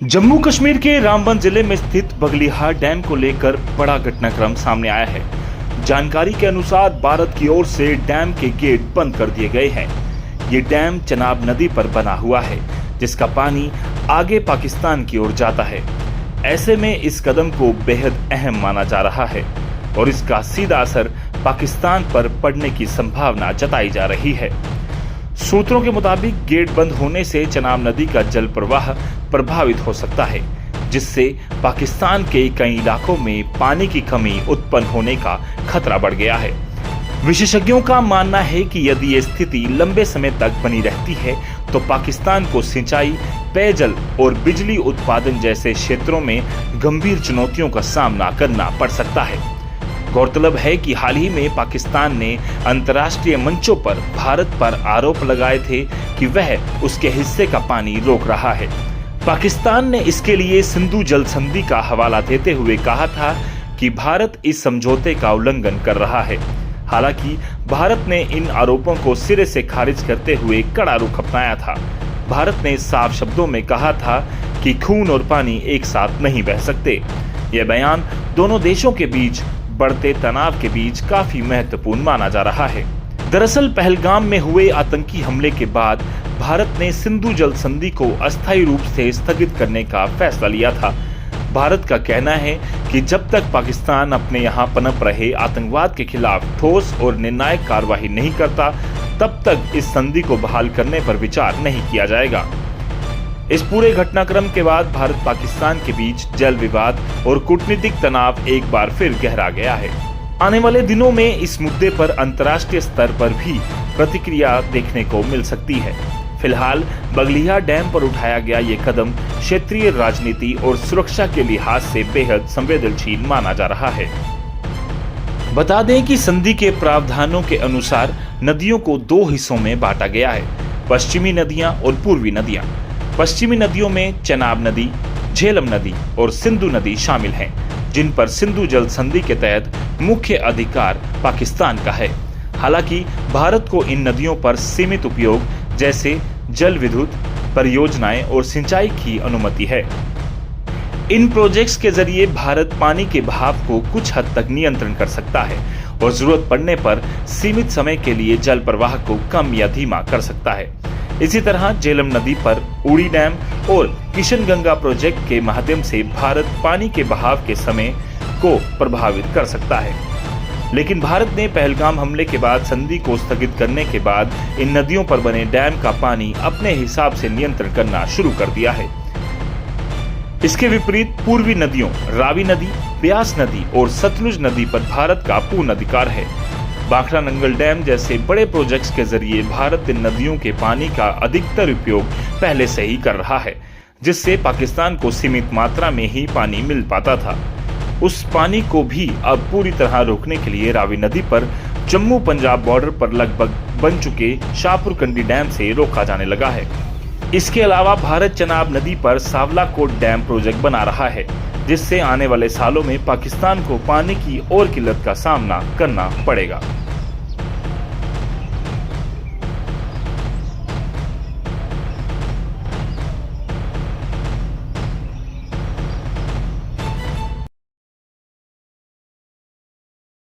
जम्मू कश्मीर के रामबन जिले में स्थित बगलिहार डैम को लेकर बड़ा घटनाक्रम सामने आया है। जानकारी के अनुसार भारत की ओर से डैम के गेट बंद कर दिए गए हैं। ये डैम चनाब नदी पर बना हुआ है, जिसका पानी आगे पाकिस्तान की ओर जाता है। ऐसे में इस कदम को बेहद अहम माना जा रहा है और इसका सीधा असर पाकिस्तान पर पड़ने की संभावना जताई जा रही है। सूत्रों के मुताबिक गेट बंद होने से चनाब नदी का जल प्रवाह प्रभावित हो सकता है, जिससे पाकिस्तान के कई इलाकों में पानी की कमी उत्पन्न होने का खतरा बढ़ गया है। विशेषज्ञों का मानना है कि यदि ये स्थिति लंबे समय तक बनी रहती है तो पाकिस्तान को सिंचाई, पेयजल और बिजली उत्पादन जैसे क्षेत्रों में गंभीर चुनौतियों का सामना करना पड़ सकता है। गौरतलब है कि हाल ही में पाकिस्तान ने अंतर्राष्ट्रीय मंचों पर भारत पर आरोप लगाए थे कि वह उसके हिस्से का पानी रोक रहा है। पाकिस्तान ने इसके लिए सिंधु जल संधि का हवाला देते हुए कहा था कि भारत इस समझौते का उल्लंघन कर रहा है। हालांकि भारत ने इन आरोपों को सिरे से खारिज करते हुए कड़ा रुख अपनाया था। भारत ने साफ शब्दों में कहा था कि खून और पानी एक साथ नहीं बह सकते। यह बयान दोनों देशों के बीच बढ़ते तनाव के बीच काफी महत्वपूर्ण माना जा रहा है। दरअसल पहलगाम में हुए आतंकी हमले के बाद भारत ने सिंधु जल संधि को अस्थायी रूप से स्थगित करने का फैसला लिया था। भारत का कहना है कि जब तक पाकिस्तान अपने यहाँ पनप रहे आतंकवाद के खिलाफ ठोस और निर्णायक कार्रवाई नहीं करता, तब तक इस संधि को बहाल करने पर विचार नहीं किया जाएगा। इस पूरे घटनाक्रम के बाद भारत पाकिस्तान के बीच जल विवाद और कूटनीतिक तनाव एक बार फिर गहरा गया है। आने वाले दिनों में इस मुद्दे पर अंतर्राष्ट्रीय स्तर पर भी प्रतिक्रिया देखने को मिल सकती है। फिलहाल बगलिहार डैम पर उठाया गया ये कदम क्षेत्रीय राजनीति और सुरक्षा के लिहाज से बेहद संवेदनशील माना जा रहा है। बता दें कि संधि के प्रावधानों के अनुसार नदियों को दो हिस्सों में बांटा गया है, पश्चिमी नदियां और पूर्वी नदियां। पश्चिमी नदियों में चनाब नदी, झेलम नदी और सिंधु नदी शामिल हैं, जिन पर सिंधु जल संधि के तहत मुख्य अधिकार पाकिस्तान का है। हालांकि भारत को इन नदियों पर सीमित उपयोग जैसे जल विद्युत परियोजनाएं और सिंचाई की अनुमति है। इन प्रोजेक्ट्स के जरिए भारत पानी के बहाव को कुछ हद तक नियंत्रण कर सकता है और जरूरत पड़ने पर सीमित समय के लिए जल प्रवाह को कम या धीमा कर सकता है। इसी तरह झेलम नदी पर उड़ी डैम और किशनगंगा प्रोजेक्ट के माध्यम से भारत पानी के बहाव के समय को प्रभावित कर सकता है। लेकिन भारत ने पहलगाम हमले के बाद संधि को स्थगित करने के बाद इन नदियों पर बने डैम का पानी अपने हिसाब से नियंत्रण करना शुरू कर दिया है। इसके विपरीत पूर्वी नदियों रावी नदी, ब्यास नदी और सतलुज नदी पर भारत का पूर्ण अधिकार है। भाखड़ा नंगल डैम जैसे बड़े प्रोजेक्ट्स के जरिए भारत इन नदियों के पानी का अधिकतर उपयोग पहले से ही कर रहा है, जिससे पाकिस्तान को सीमित मात्रा में ही पानी मिल पाता था। उस पानी को भी अब पूरी तरह रोकने के लिए रावी नदी पर जम्मू पंजाब बॉर्डर पर लगभग बन चुके शाहपुर कंडी डैम से रोका जाने लगा है। इसके अलावा भारत चनाब नदी पर सावलाकोट डैम प्रोजेक्ट बना रहा है, जिससे आने वाले सालों में पाकिस्तान को पानी की और किल्लत का सामना करना पड़ेगा।